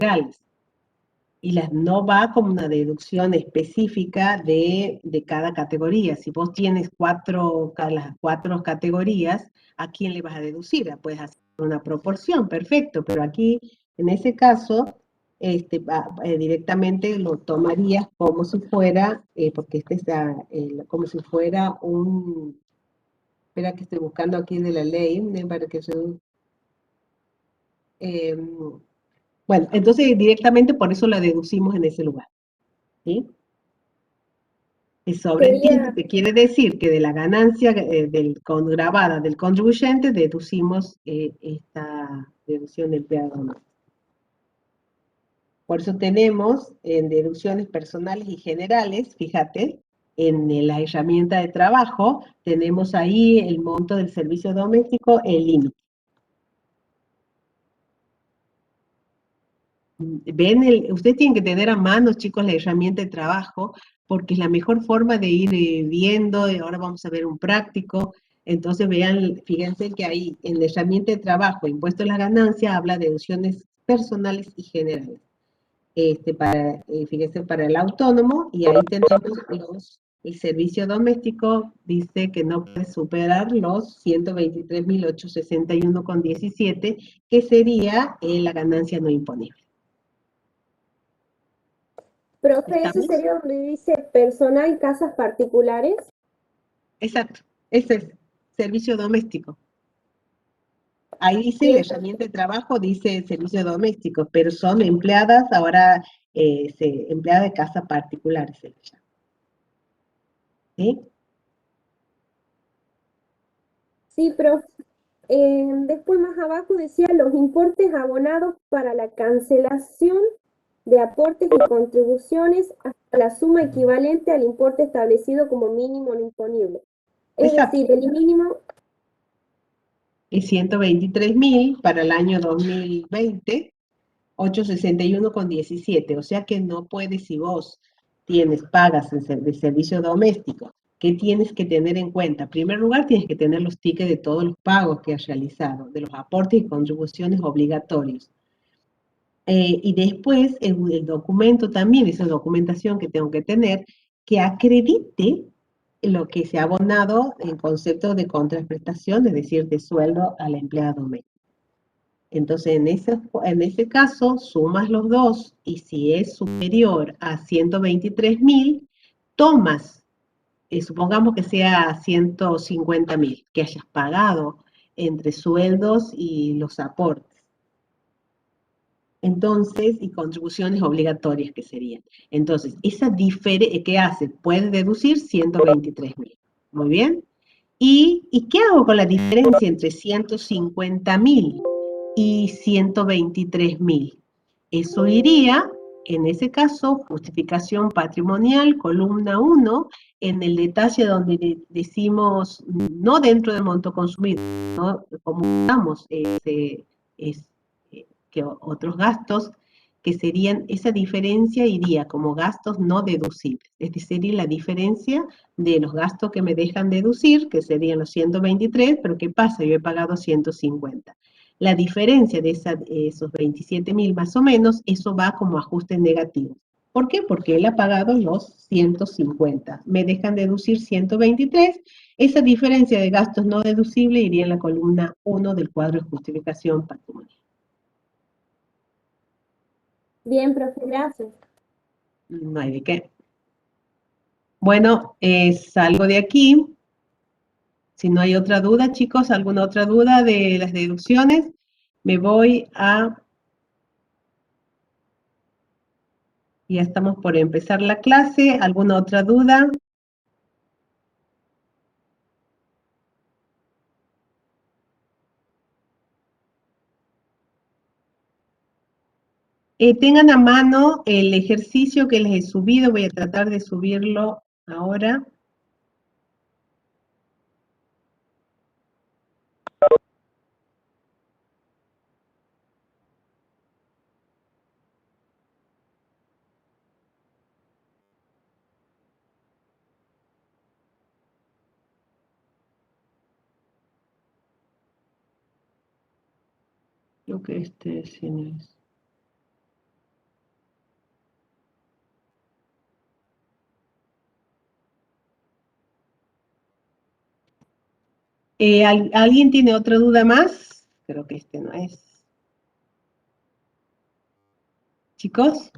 generales. Y no va como una deducción específica de cada categoría. Si vos tienes las cuatro categorías, ¿a quién le vas a deducir? Puedes hacer una proporción, perfecto, pero aquí, en ese caso, directamente lo tomarías como si fuera, porque como si fuera espera que estoy buscando aquí de la ley, para que bueno, entonces directamente por eso la deducimos en ese lugar, ¿sí? Y sobreentiende que quiere decir que de la ganancia grabada del contribuyente deducimos esta deducción del empleado doméstico. Por eso tenemos en deducciones personales y generales, fíjate, en la herramienta de trabajo, tenemos ahí el monto del servicio doméstico, el límite. Ustedes tienen que tener a mano, chicos, la herramienta de trabajo, porque es la mejor forma de ir viendo. Ahora vamos a ver un práctico. Entonces fíjense que ahí en la herramienta de trabajo, impuesto a la ganancia, habla de deducciones personales y generales. Fíjense, para el autónomo, y ahí tenemos el servicio doméstico, dice que no puede superar los 123.861,17, que sería la ganancia no imponible. Profe, ¿eso sería donde dice personal, casas particulares? Exacto, ese es servicio doméstico. Ahí dice la herramienta de trabajo, dice servicio doméstico, pero son empleadas ahora, empleadas de casas particulares. ¿Sí? Sí, profe. Después más abajo decía los importes abonados para la cancelación de aportes y contribuciones hasta la suma equivalente al importe establecido como mínimo no imponible. Es decir, el mínimo es 123.000 para el año 2020, 861,17. O sea que no puedes, si vos pagas de servicio doméstico, ¿qué tienes que tener en cuenta? En primer lugar, tienes que tener los tickets de todos los pagos que has realizado, de los aportes y contribuciones obligatorios. Y después el documento también, esa documentación que tengo que tener, que acredite lo que se ha abonado en concepto de contraprestación, es decir, de sueldo al empleado doméstica. Entonces, en ese caso, sumas los dos, y si es superior a 123.000, tomas, supongamos que sea 150.000, que hayas pagado entre sueldos y los aportes. Entonces, y contribuciones obligatorias que serían. Entonces, esa diferencia, ¿qué hace? Puede deducir 123.000. Muy bien. ¿Y qué hago con la diferencia entre 150.000 y 123.000? Eso iría, en ese caso, justificación patrimonial, columna 1, en el detalle donde decimos, no dentro del monto consumido, ¿no? Como estamos, que otros gastos, que serían, esa diferencia iría como gastos no deducibles. Es decir, sería la diferencia de los gastos que me dejan deducir, que serían los 123, pero ¿qué pasa? Yo he pagado 150. La diferencia de esos 27.000 más o menos, eso va como ajustes negativos. ¿Por qué? Porque él ha pagado los 150. Me dejan deducir 123. Esa diferencia de gastos no deducibles iría en la columna 1 del cuadro de justificación patrimonial. Bien, profe, gracias. No hay de qué. Bueno, salgo de aquí. Si no hay otra duda, chicos, alguna otra duda de las deducciones, me voy a... Ya estamos por empezar la clase. ¿Alguna otra duda? Tengan a mano el ejercicio que les he subido. Voy a tratar de subirlo ahora. Creo que este sí no es. ¿Alguien tiene otra duda más? Creo que este no es. ¿Chicos?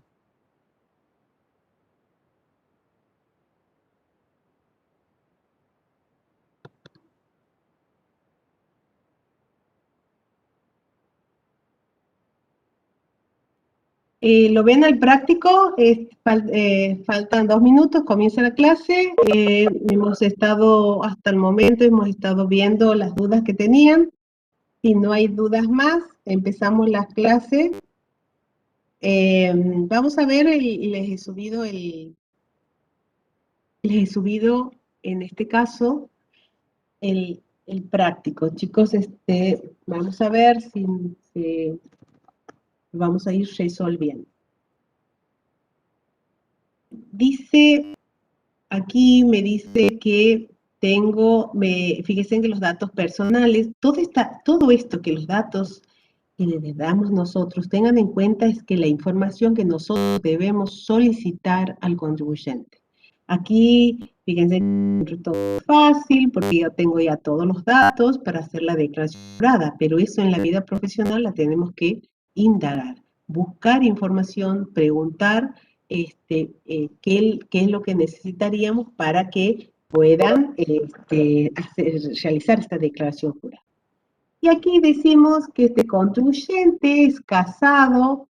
¿Lo ven al práctico? Faltan 2 minutos, comienza la clase. Hasta el momento, hemos estado viendo las dudas que tenían. Si no hay dudas más, empezamos la clase. Vamos a ver, les he subido en este caso el práctico. Chicos, vamos a ver si vamos a ir resolviendo. Dice, aquí me dice que fíjense que los datos personales, todo esto que los datos que les damos nosotros, tengan en cuenta es que la información que nosotros debemos solicitar al contribuyente. Aquí, fíjense, todo es fácil porque yo tengo ya todos los datos para hacer la declaración jurada, pero eso en la vida profesional la tenemos que indagar, buscar información, preguntar qué es lo que necesitaríamos para que puedan realizar esta declaración jurada. Y aquí decimos que este contribuyente es casado,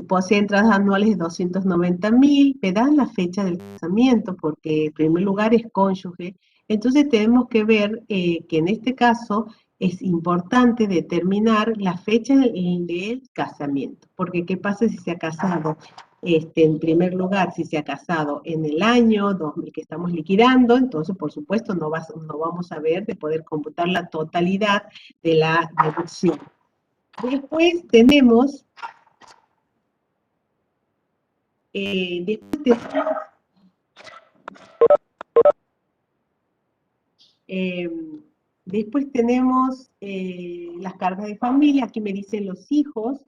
posee entradas anuales de 290.000, me dan la fecha del casamiento porque en primer lugar es cónyuge, entonces tenemos que ver que en este caso es importante determinar la fecha del casamiento, porque ¿qué pasa si se ha casado? En primer lugar, si se ha casado en el año 2000 que estamos liquidando, entonces por supuesto no vamos a ver de poder computar la totalidad de la deducción. Después tenemos después tenemos las cargas de familia, aquí me dicen los hijos,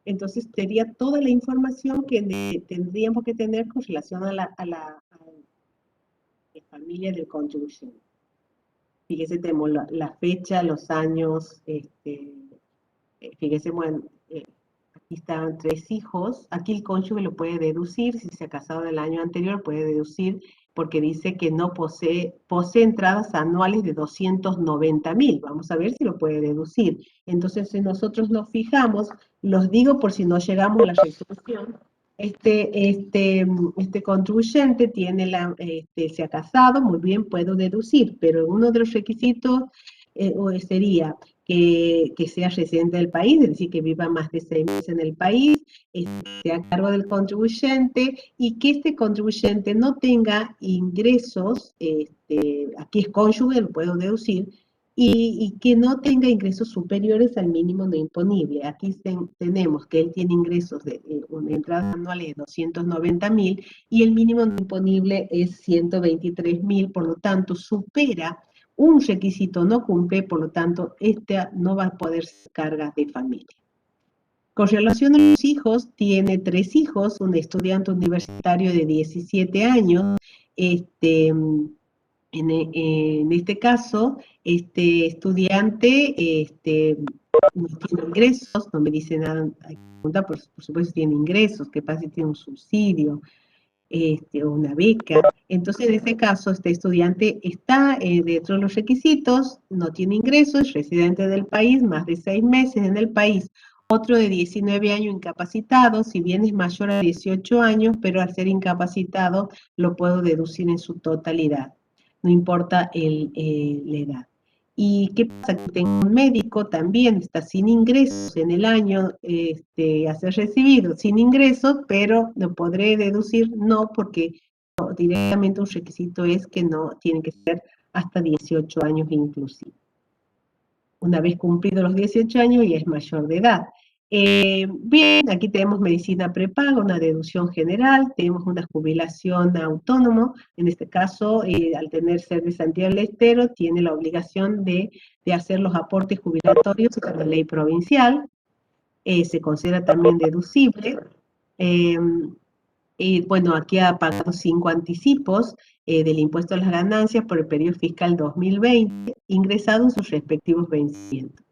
entonces sería toda la información que tendríamos que tener con relación a la familia del contribuyente. Fíjese, tenemos la fecha, los años, fíjese, bueno, aquí están 3 hijos, aquí el cónyuge lo puede deducir, si se ha casado del año anterior puede deducir, porque dice que no posee entradas anuales de 290.000, vamos a ver si lo puede deducir. Entonces, si nosotros nos fijamos, los digo por si no llegamos a la resolución, este contribuyente se ha casado, muy bien, puedo deducir, pero uno de los requisitos sería que sea residente del país, es decir, que viva más de 6 meses en el país, sea a cargo del contribuyente y que este contribuyente no tenga ingresos, aquí es cónyuge, lo puedo deducir, y que no tenga ingresos superiores al mínimo no imponible. Aquí tenemos que él tiene ingresos de una entrada anual de 290.000 y el mínimo no imponible es 123.000, por lo tanto supera un requisito, no cumple, por lo tanto, esta no va a poder ser carga de familia. Con relación a los hijos, tiene 3 hijos, un estudiante universitario de 17 años, en este caso, este estudiante no tiene ingresos, no me dice nada, hay que preguntar, por supuesto tiene ingresos, ¿qué pasa si tiene un subsidio? O una beca. Entonces, en este caso, este estudiante está dentro de los requisitos, no tiene ingresos, es residente del país, más de 6 meses en el país. Otro de 19 años incapacitado, si bien es mayor a 18 años, pero al ser incapacitado lo puedo deducir en su totalidad, no importa la edad. ¿Y qué pasa? Que tengo un médico también, está sin ingresos en el año a ser recibido, sin ingresos, pero lo podré deducir, no, porque no, directamente un requisito es que no tiene que ser hasta 18 años inclusive. Una vez cumplidos los 18 años ya es mayor de edad. Bien, aquí tenemos medicina prepaga, una deducción general, tenemos una jubilación autónomo, en este caso, al tener ser de Santiago del Estero, tiene la obligación de hacer los aportes jubilatorios con la ley provincial, se considera también deducible. Bueno, aquí ha pagado 5 anticipos, del impuesto a las ganancias por el periodo fiscal 2020, ingresado en sus respectivos vencimientos.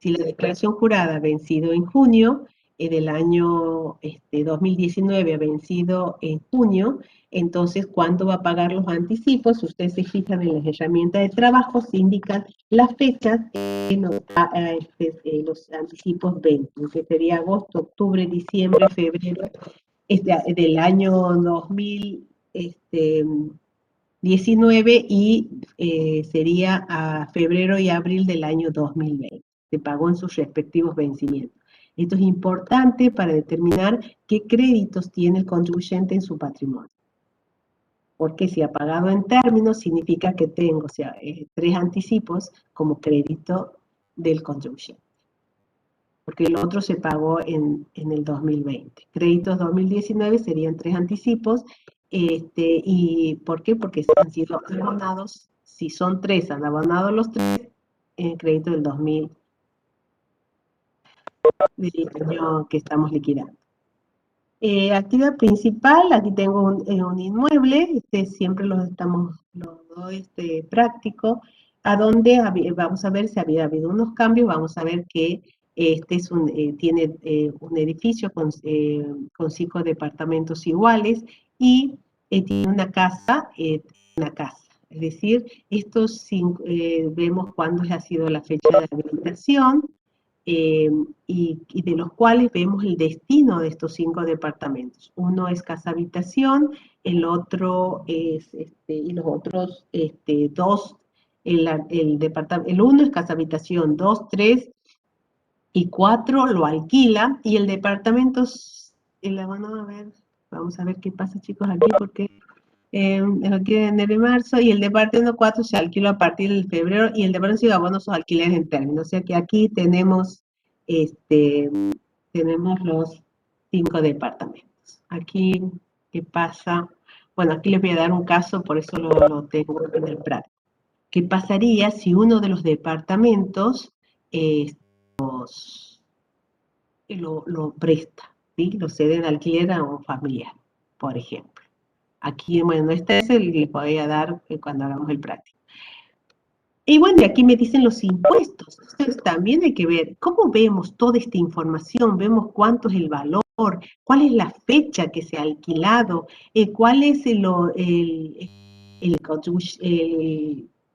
Si la declaración jurada ha vencido en junio del año 2019 ha vencido en junio, entonces, ¿cuándo va a pagar los anticipos? Ustedes se fijan en las herramientas de trabajo, se indican las fechas que los anticipos vencen, que sería agosto, octubre, diciembre, febrero del año 2019 y sería a febrero y abril del año 2020. Se pagó en sus respectivos vencimientos. Esto es importante para determinar qué créditos tiene el contribuyente en su patrimonio. Porque si ha pagado en términos, significa que tengo 3 anticipos como crédito del contribuyente. Porque el otro se pagó en el 2020. Créditos 2019 serían 3 anticipos. ¿Y por qué? Porque han sido abonados, si son 3, han abonado los 3 en el crédito del 2000, del año que estamos liquidando. Actividad principal, aquí tengo un inmueble, siempre lo doy práctico, a donde vamos a ver si había habido unos cambios, vamos a ver que tiene un edificio con 5 departamentos iguales y tiene una casa, es decir, vemos cuándo ha sido la fecha de habilitación, y de los cuales vemos el destino de estos 5 departamentos. Uno es casa habitación, el otro es, y los otros 2, el uno es casa habitación, 2, 3 y 4 lo alquila, y el departamento, vamos a ver qué pasa, chicos, aquí, porque aquí en enero y marzo, y el departamento 4 se alquiló a partir del febrero, y el departamento 5 abonó sus alquileres en término. O sea que aquí tenemos los 5 departamentos. Aquí, ¿qué pasa? Bueno, aquí les voy a dar un caso, por eso lo tengo en el práctico. ¿Qué pasaría si uno de los departamentos lo presta, ¿sí? Lo cede en alquiler a un familiar, por ejemplo? Aquí, bueno, este es el que les voy a dar cuando hagamos el práctico. Y bueno, y aquí me dicen los impuestos. Entonces también hay que ver cómo vemos toda esta información, vemos cuánto es el valor, cuál es la fecha que se ha alquilado, cuál es el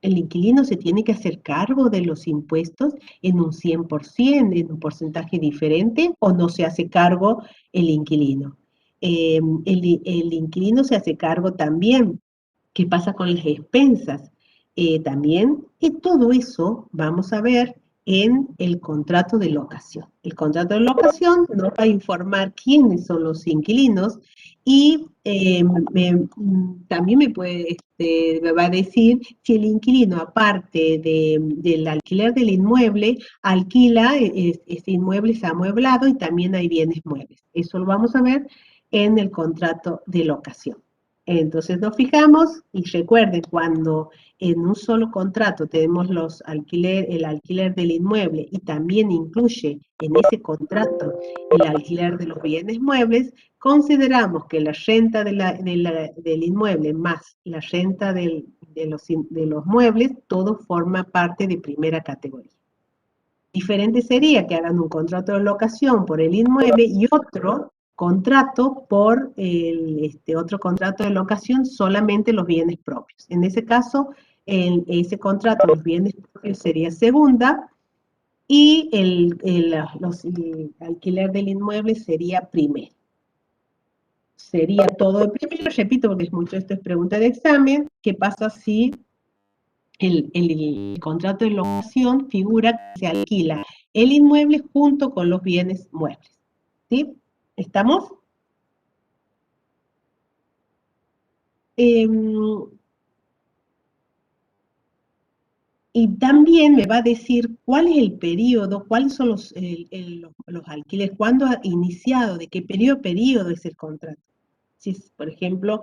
inquilino se tiene que hacer cargo de los impuestos en un 100%, en un porcentaje diferente, o no se hace cargo el inquilino. El inquilino se hace cargo también. ¿Qué pasa con las expensas? También, y todo eso vamos a ver en el contrato de locación. El contrato de locación nos va a informar quiénes son los inquilinos y también me va a decir si el inquilino, aparte del alquiler del inmueble, alquila, ese inmueble se ha amueblado y también hay bienes muebles. Eso lo vamos a ver en el contrato de locación. Entonces nos fijamos y recuerden, cuando en un solo contrato tenemos el alquiler del inmueble y también incluye en ese contrato el alquiler de los bienes muebles, consideramos que la renta del inmueble más la renta de los muebles, todo forma parte de primera categoría. Diferente sería que hagan un contrato de locación por el inmueble y otro contrato por otro contrato de locación solamente los bienes propios. En ese caso, ese contrato de los bienes propios sería segunda y el alquiler del inmueble sería primero. Sería todo de primero, repito, porque es mucho, esto es pregunta de examen. ¿Qué pasa si el contrato de locación figura que se alquila el inmueble junto con los bienes muebles? ¿Sí? ¿Estamos? Y también me va a decir cuál es el periodo, cuáles son los alquileres, cuándo ha iniciado, de qué periodo es el contrato. Si es, por ejemplo,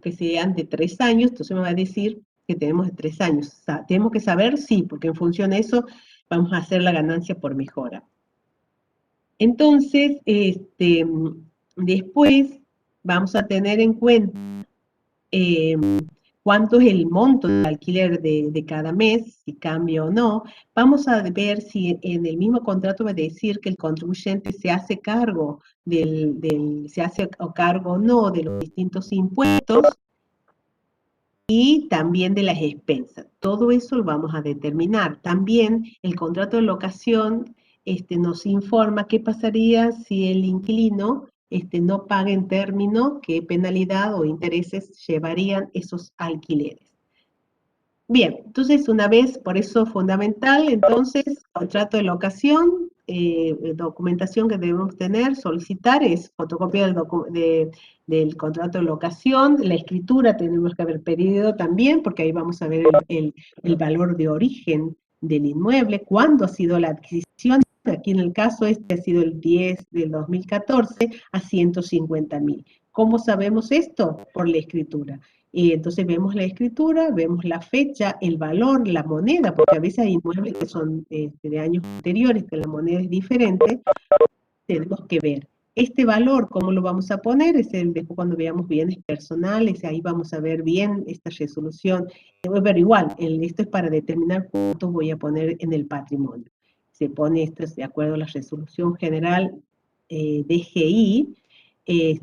que sean de 3 años, entonces me va a decir que tenemos de 3 años. O sea, tenemos que saber, sí, porque en función de eso vamos a hacer la ganancia por mejora. Entonces, después vamos a tener en cuenta cuánto es el monto del alquiler de cada mes, si cambia o no. Vamos a ver si en el mismo contrato va a decir que el contribuyente se hace cargo se hace cargo o no de los distintos impuestos y también de las expensas. Todo eso lo vamos a determinar. También el contrato de locación nos informa qué pasaría si el inquilino no paga en término, qué penalidad o intereses llevarían esos alquileres. Bien, entonces una vez, por eso fundamental, entonces, contrato de locación, documentación que debemos tener, solicitar, es fotocopia del contrato de locación, la escritura tenemos que haber pedido también, porque ahí vamos a ver el valor de origen del inmueble, cuándo ha sido la adquisición, aquí en el caso ha sido el 10 del 2014 a 150.000. ¿Cómo sabemos esto? Por la escritura. Y entonces vemos la escritura, vemos la fecha, el valor, la moneda, porque a veces hay inmuebles que son de años anteriores, que la moneda es diferente, tenemos que ver. Este valor, ¿cómo lo vamos a poner? Después cuando veamos bienes personales, ahí vamos a ver bien esta resolución. Pero igual, esto es para determinar cuánto voy a poner en el patrimonio. Se pone esto de acuerdo a la resolución general DGI, que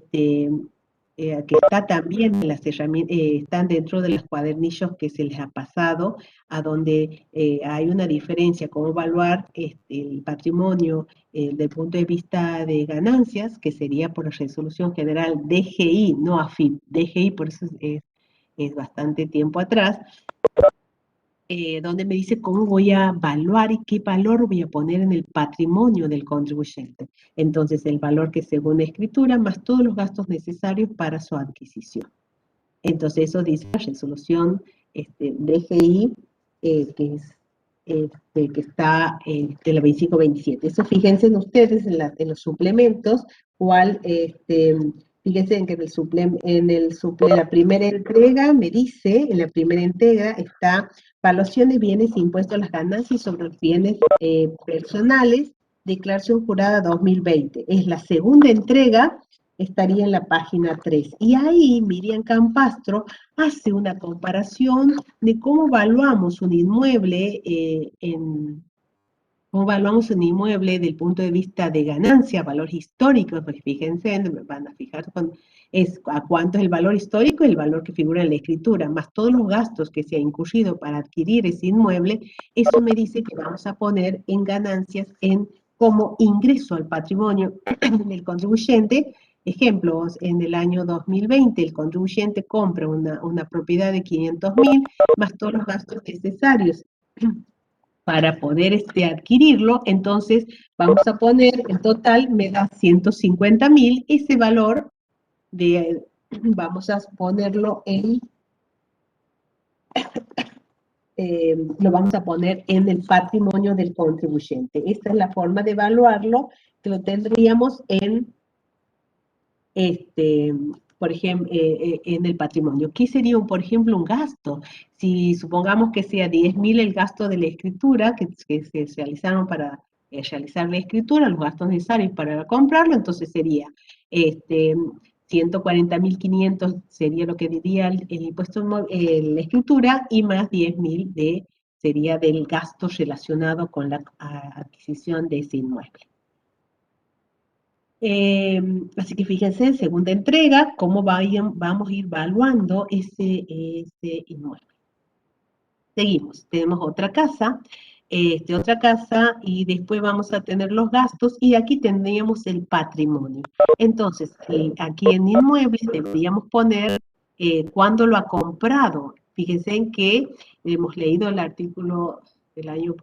está también en las herramientas, están dentro de los cuadernillos que se les ha pasado, a donde hay una diferencia, cómo evaluar el patrimonio desde el punto de vista de ganancias, que sería por la resolución general DGI, no AFIP, DGI, por eso es bastante tiempo atrás, donde me dice cómo voy a evaluar y qué valor voy a poner en el patrimonio del contribuyente. Entonces, el valor que según la escritura, más todos los gastos necesarios para su adquisición. Entonces, eso dice la resolución DGI, que está de la 2527. Eso fíjense en ustedes, en los suplementos, fíjense en que la primera entrega me dice, en la primera entrega está evaluación de bienes e impuestos a las ganancias sobre los bienes personales, declaración jurada 2020. Es la segunda entrega, estaría en la página 3. Y ahí Miriam Campastro hace una comparación de cómo evaluamos un inmueble cómo evaluamos un inmueble desde el punto de vista de ganancia, valor histórico, pues fíjense, me van a fijar a cuánto es el valor histórico y el valor que figura en la escritura, más todos los gastos que se ha incurrido para adquirir ese inmueble, eso me dice que vamos a poner en ganancias como ingreso al patrimonio del contribuyente. Ejemplos, en el año 2020 el contribuyente compra una propiedad de 500.000 más todos los gastos necesarios para poder adquirirlo, entonces vamos a poner, en total me da 150.000, ese valor vamos a ponerlo lo vamos a poner en el patrimonio del contribuyente. Esta es la forma de evaluarlo, que lo tendríamos por ejemplo, en el patrimonio. ¿Qué sería, por ejemplo, un gasto? Si supongamos que sea 10.000 el gasto de la escritura, que se realizaron para realizar la escritura, los gastos necesarios para comprarlo, entonces sería 140.500 sería lo que diría el impuesto la escritura, y más 10.000 sería del gasto relacionado con la adquisición de ese inmueble. Así que fíjense, segunda entrega, cómo vamos a ir evaluando ese inmueble. Seguimos, tenemos otra casa, y después vamos a tener los gastos, y aquí tendríamos el patrimonio. Entonces, aquí en inmuebles deberíamos poner cuándo lo ha comprado. Fíjense en que hemos leído el artículo del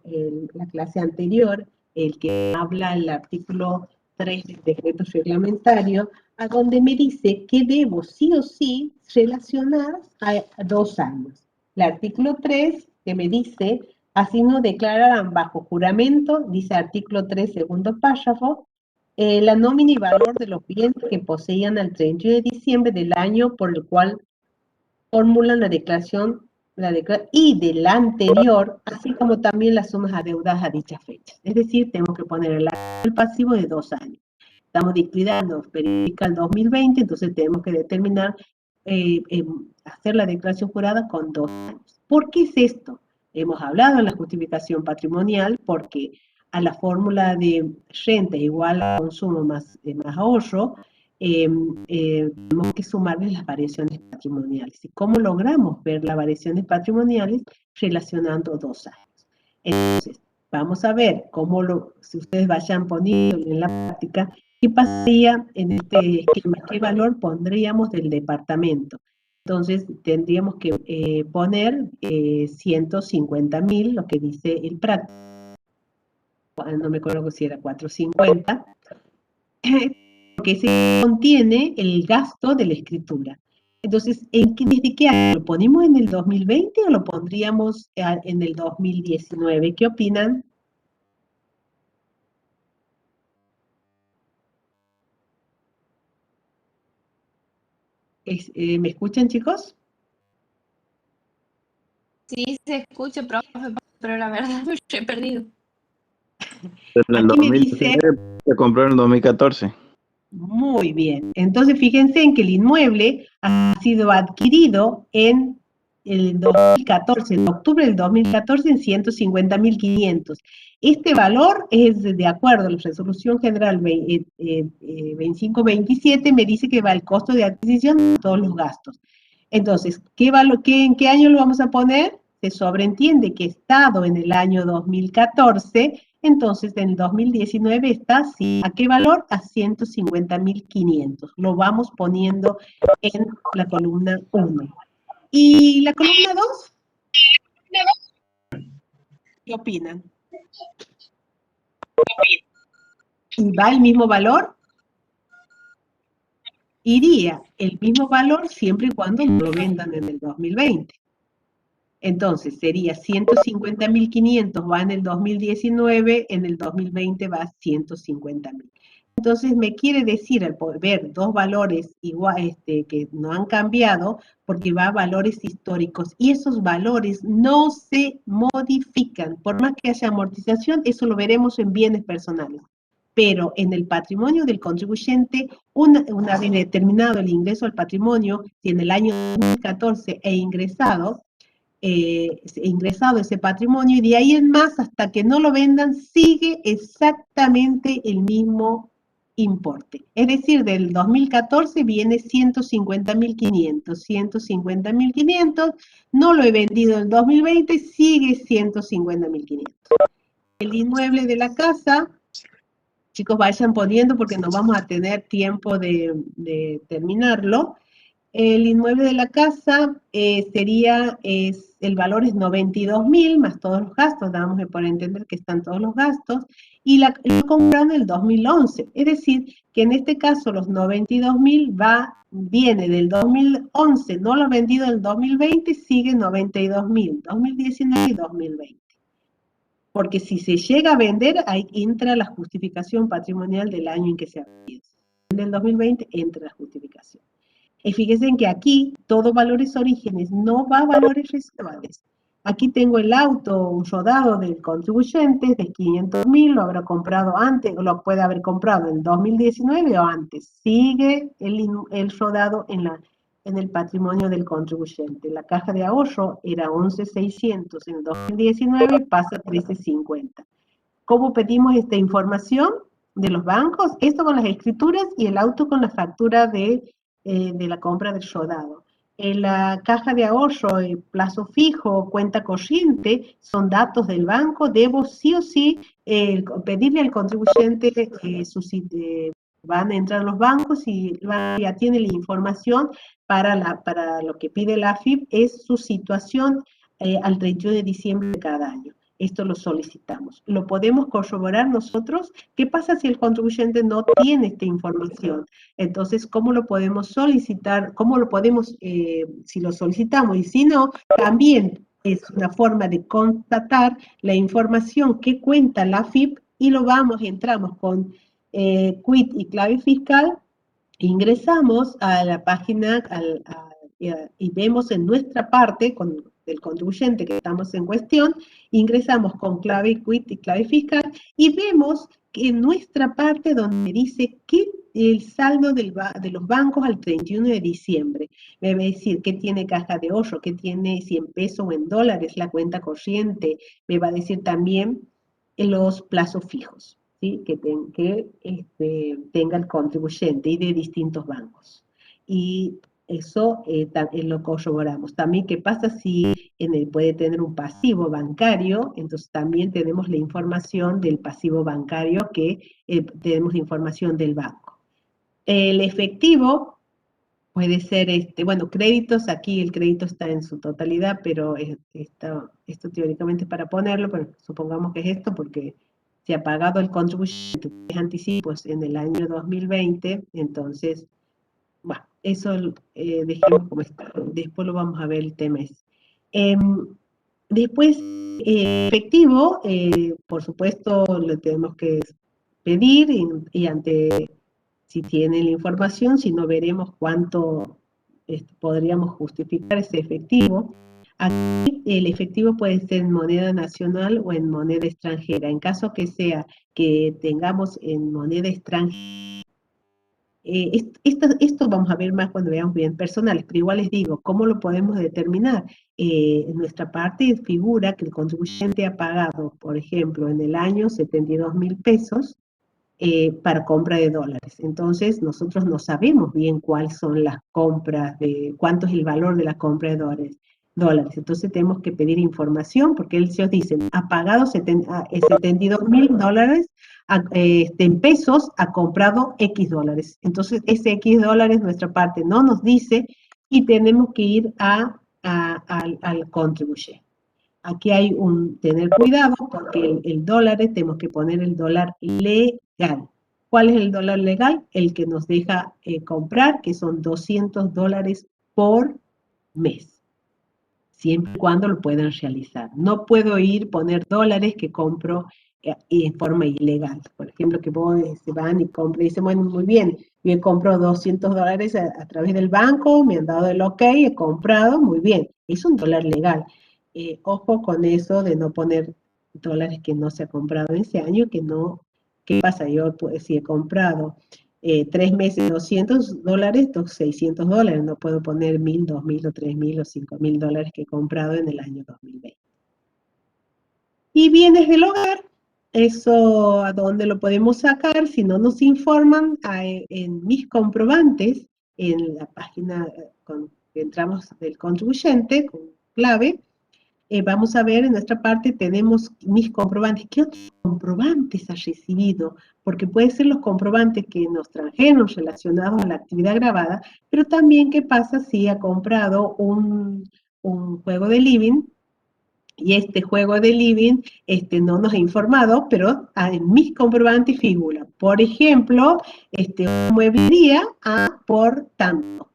la clase anterior, el que habla el artículo 3 del decreto reglamentario, a donde me dice que debo sí o sí relacionar a 2 años. El artículo 3 que me dice, así no declararán bajo juramento, dice artículo 3, segundo párrafo, la nómina y valor de los bienes que poseían al 31 de diciembre del año por el cual formulan la declaración y del anterior, así como también las sumas adeudadas a dichas fechas. Es decir, tenemos que poner el pasivo de 2 años. Estamos liquidando periódica el 2020, entonces tenemos que determinar hacer la declaración jurada con 2 años. ¿Por qué es esto? Hemos hablado en la justificación patrimonial porque a la fórmula de renta igual a consumo más ahorro, tenemos que sumarle las variaciones patrimoniales. ¿Y cómo logramos ver las variaciones patrimoniales? Relacionando 2 años. Entonces, vamos a ver si ustedes vayan poniendo en la práctica, ¿qué pasaría en este esquema? ¿Qué valor pondríamos del departamento? Entonces, tendríamos que poner 150.000, lo que dice el práctico, no me acuerdo si era 450, porque se contiene el gasto de la escritura. Entonces, ¿desde qué año? ¿Lo ponemos en el 2020 o lo pondríamos en el 2019? ¿Qué opinan? ¿Me escuchan, chicos? Sí, se escucha, profe, pero la verdad me he perdido. En el Aquí me dice, 2019 se compró en el 2014. muy bien. Entonces, fíjense en que el inmueble ha sido adquirido en el 2014, en octubre del 2014, en 150.500. Este valor es de acuerdo a la resolución general 2527, me dice que va el costo de adquisición de todos los gastos. Entonces, ¿en qué año lo vamos a poner? Se sobreentiende que estado en el año 2014, entonces en el 2019 está así. ¿A qué valor? A 150.500. Lo vamos poniendo en la columna 1. ¿Y la columna 2? ¿Qué opinan? ¿Y va el mismo valor? Iría el mismo valor siempre y cuando no lo vendan en el 2020. Entonces sería 150.500 va en el 2019, en el 2020 va 150.000. Entonces me quiere decir, al poder ver dos valores igual, que no han cambiado, porque va a valores históricos, y esos valores no se modifican, por más que haya amortización, eso lo veremos en bienes personales. Pero en el patrimonio del contribuyente, una vez determinado el ingreso al patrimonio, si en el año 2014 he ingresado ese patrimonio, y de ahí en más, hasta que no lo vendan, sigue exactamente el mismo importe. Es decir, del 2014 viene 150.500, 150.500, no lo he vendido en el 2020, sigue 150.500. El inmueble de la casa, chicos, vayan poniendo porque no vamos a tener tiempo de terminarlo. El inmueble de la casa el valor es 92.000 más todos los gastos, damos por entender que están todos los gastos, y lo compraron en el 2011, es decir, que en este caso los 92.000 viene del 2011, no lo ha vendido en el 2020, sigue 92.000, 2019 y 2020. Porque si se llega a vender, ahí entra la justificación patrimonial del año en que se ha vendido. En el 2020 entra la justificación. Y fíjense en que aquí todo valores orígenes, no va a valores residuales. Aquí tengo el auto rodado del contribuyente de 500.000, lo habrá comprado antes, o lo puede haber comprado en 2019 o antes. Sigue el rodado en el patrimonio del contribuyente. La caja de ahorro era 11.600 en 2019, pasa a 13.50. ¿Cómo pedimos esta información de los bancos? Esto con las escrituras y el auto con la factura de la compra del rodado. En la caja de ahorro, plazo fijo, cuenta corriente, son datos del banco. Debo sí o sí pedirle al contribuyente, van a entrar los bancos y ya tiene la información para lo que pide la AFIP, es su situación al 31 de diciembre de cada año. Esto lo solicitamos. ¿Lo podemos corroborar nosotros? ¿Qué pasa si el contribuyente no tiene esta información? Entonces, ¿cómo lo podemos solicitar? ¿Cómo lo podemos, si lo solicitamos? Y si no, también es una forma de constatar la información que cuenta la AFIP y entramos con quit y clave fiscal, ingresamos a la página y vemos en nuestra parte, del contribuyente que estamos en cuestión, ingresamos con clave quit y clave fiscal y vemos que en nuestra parte donde dice que el saldo de los bancos al 31 de diciembre, me va a decir qué tiene caja de ahorro, qué tiene, si en pesos o en dólares la cuenta corriente, me va a decir también los plazos fijos, ¿sí? que tenga el contribuyente y de distintos bancos. Y eso lo corroboramos. También, ¿qué pasa si puede tener un pasivo bancario? Entonces también tenemos la información del pasivo bancario que tenemos información del banco. El efectivo puede ser, bueno, créditos, aquí el crédito está en su totalidad, pero esto teóricamente es para ponerlo, pero supongamos que es esto porque se ha pagado el contribuyente de anticipos en el año 2020, entonces, bueno, eso dejemos como está, después lo vamos a ver el tema ese. Después, efectivo, por supuesto, lo tenemos que pedir y ante, si tiene la información, si no veremos cuánto podríamos justificar ese efectivo. Aquí el efectivo puede ser en moneda nacional o en moneda extranjera. En caso que sea que tengamos en moneda extranjera, esto vamos a ver más cuando veamos bien personales, pero igual les digo, ¿cómo lo podemos determinar? En nuestra parte figura que el contribuyente ha pagado, por ejemplo, en el año 72.000 pesos para compra de dólares. Entonces, nosotros no sabemos bien cuáles son las compras, cuánto es el valor de la compra de dólares. Entonces, tenemos que pedir información porque ellos dicen, ha pagado 72.000 dólares en pesos, ha comprado X dólares. Entonces, ese X dólares nuestra parte no nos dice y tenemos que ir al contribuyente. Aquí hay tener cuidado porque el dólar, tenemos que poner el dólar legal. ¿Cuál es el dólar legal? El que nos deja comprar, que son $200 por mes, siempre y cuando lo puedan realizar. No puedo poner dólares que compro en forma ilegal. Por ejemplo, que se van y compran y dicen, bueno, muy bien, yo compro $200 a través del banco, me han dado el ok, he comprado, muy bien, es un dólar legal. Ojo con eso de no poner dólares que no se ha comprado en ese año, ¿qué pasa? Yo pues, si he comprado 3 meses $200, $600, no puedo poner 1.000, 2.000 o 3.000 o 5.000 dólares que he comprado en el año 2020. Y bienes del hogar, eso a dónde lo podemos sacar, si no nos informan en mis comprobantes, en la página que entramos del contribuyente, con clave, vamos a ver en nuestra parte, tenemos mis comprobantes. ¿Qué otros comprobantes ha recibido? Porque pueden ser los comprobantes que nos trajeron relacionados a la actividad grabada, pero también qué pasa si ha comprado un juego de living y este juego de living no nos ha informado, pero en mis comprobantes figura. Por ejemplo, una mueblería por tanto.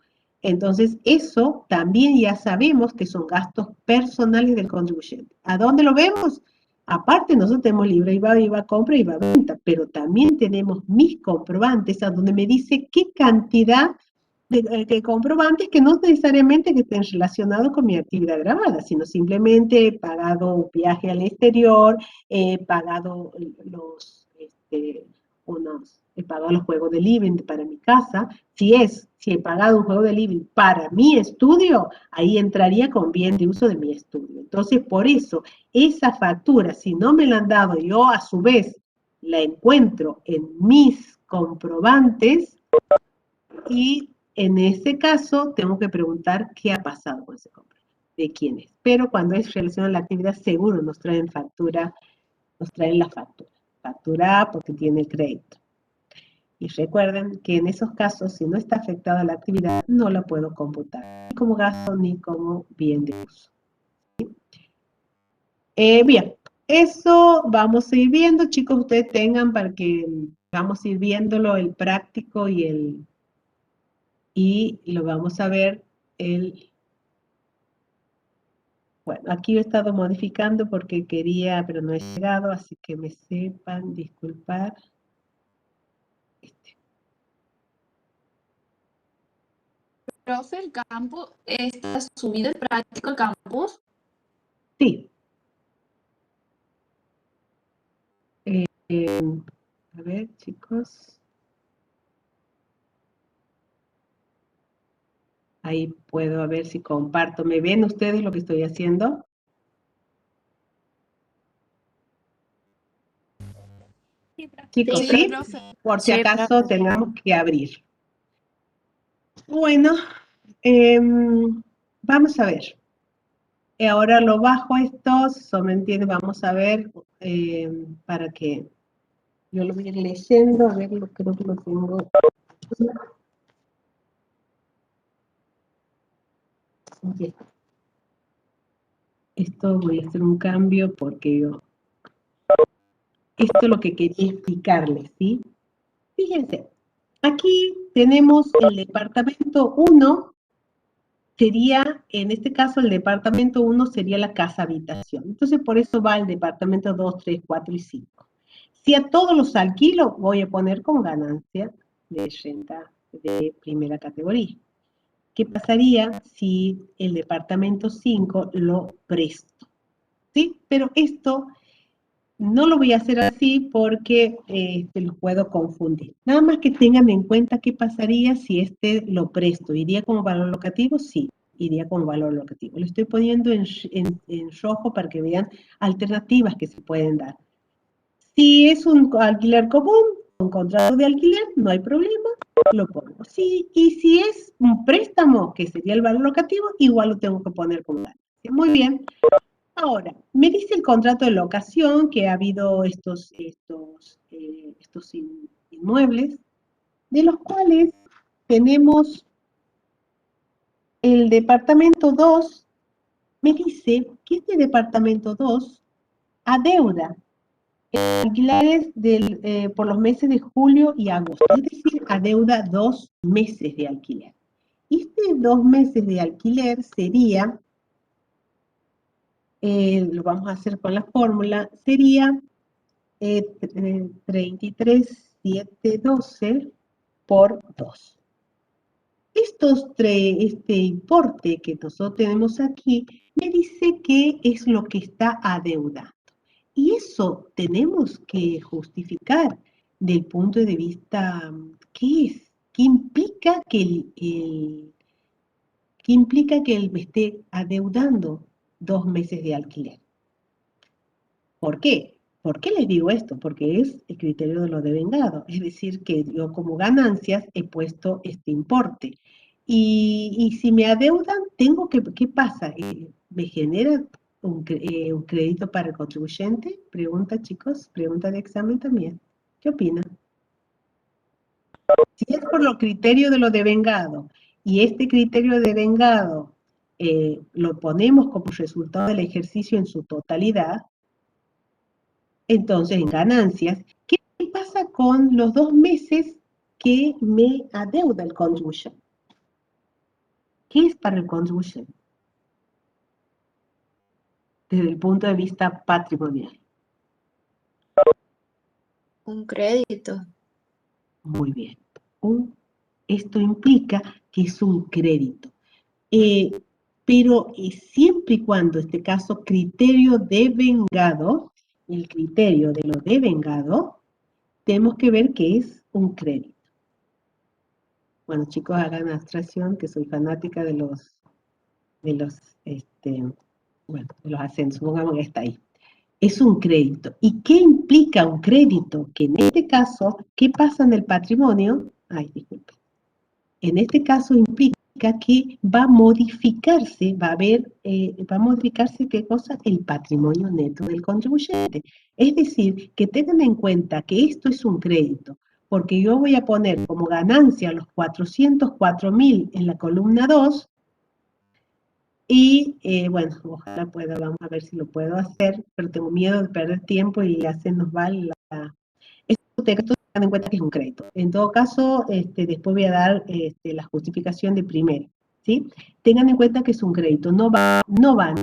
Entonces, eso también ya sabemos que son gastos personales del contribuyente. ¿A dónde lo vemos? Aparte, nosotros tenemos libre IVA compra, IVA venta, pero también tenemos mis comprobantes, a donde me dice qué cantidad de comprobantes que no necesariamente que estén relacionados con mi actividad grabada, sino simplemente he pagado un viaje al exterior, he pagado he pagado los juegos de living para mi casa. Si he pagado un juego de living para mi estudio, ahí entraría con bien de uso de mi estudio. Entonces, por eso, esa factura, si no me la han dado, yo a su vez la encuentro en mis comprobantes y en ese caso tengo que preguntar qué ha pasado con ese compra, de quién es. Pero cuando es relacionado a la actividad, seguro nos traen la factura. Factura A porque tiene crédito. Y recuerden que en esos casos, si no está afectada la actividad, no la puedo computar, ni como gasto ni como bien de uso. Bien, eso vamos a ir viendo, chicos, ustedes tengan para que vamos a ir viéndolo, el práctico y lo vamos a ver bueno, aquí yo he estado modificando porque quería, pero no he llegado, así que me sepan disculpar. Profe, el campus está subido el práctico al campus. Sí. A ver, chicos. Ahí puedo a ver si comparto. ¿Me ven ustedes lo que estoy haciendo? Chicos, Sí, ¿sí? profe. Por si Sí, acaso profe. tengamos que abrir. Bueno, vamos a ver. Ahora lo bajo esto, ¿me entiende? Vamos a ver para que yo lo voy a ir leyendo, a ver, creo que lo tengo. Aquí. Esto voy a hacer un cambio porque esto es lo que quería explicarles, ¿sí? Fíjense, aquí tenemos el departamento 1, sería, en este caso, el departamento 1 sería la casa habitación. Entonces, por eso va el departamento 2, 3, 4 y 5. Si a todos los alquilo, voy a poner con ganancia de renta de primera categoría. ¿Qué pasaría si el departamento 5 lo presto? ¿Sí? Pero esto no lo voy a hacer así porque los puedo confundir. Nada más que tengan en cuenta qué pasaría si lo presto. ¿Iría como valor locativo? Sí, iría como valor locativo. Lo estoy poniendo en rojo para que vean alternativas que se pueden dar. Si es un alquiler común, un contrato de alquiler, no hay problema, lo pongo. Sí, y si es un préstamo, que sería el valor locativo, igual lo tengo que poner como ganancia. Muy bien. Ahora, me dice el contrato de locación que ha habido estos inmuebles, de los cuales tenemos el departamento 2, me dice que este departamento 2 adeuda alquileres por los meses de julio y agosto, es decir, adeuda 2 meses de alquiler. Y este 2 meses de alquiler sería, lo vamos a hacer con la fórmula, sería 33.712 por 2. Este importe que nosotros tenemos aquí me dice que es lo que está adeudando. Y eso tenemos que justificar del punto de vista, ¿qué es? ¿Qué implica que él me esté adeudando 2 meses de alquiler? ¿Por qué? ¿Por qué les digo esto? Porque es el criterio de lo devengado. Es decir, que yo como ganancias he puesto este importe. Y si me adeudan, ¿qué pasa? ¿Me genera un crédito para el contribuyente? Pregunta, chicos, pregunta de examen también. ¿Qué opinan? Si es por los criterios de lo devengado, y este criterio de devengado lo ponemos como resultado del ejercicio en su totalidad, entonces, en ganancias, ¿qué pasa con los 2 meses que me adeuda el contribuyente? ¿Qué es para el contribuyente? Desde el punto de vista patrimonial. Un crédito. Muy bien. Esto implica que es un crédito. Pero siempre y cuando, este caso, criterio devengado, el criterio de lo devengado, tenemos que ver que es un crédito. Bueno, chicos, hagan abstracción, que soy fanática de los acentos, supongamos que está ahí. Es un crédito. ¿Y qué implica un crédito? Que en este caso, ¿qué pasa en el patrimonio? Ay, disculpe. En este caso implica que va a modificarse, va a modificarse, ¿qué cosa? El patrimonio neto del contribuyente. Es decir, que tengan en cuenta que esto es un crédito, porque yo voy a poner como ganancia los 404.000 en la columna 2, y bueno, ojalá pueda, vamos a ver si lo puedo hacer, pero tengo miedo de perder tiempo y ya se nos va esto tengan en cuenta que es un crédito. En todo caso, después voy a dar la justificación de primero, ¿sí? Tengan en cuenta que es un crédito, no va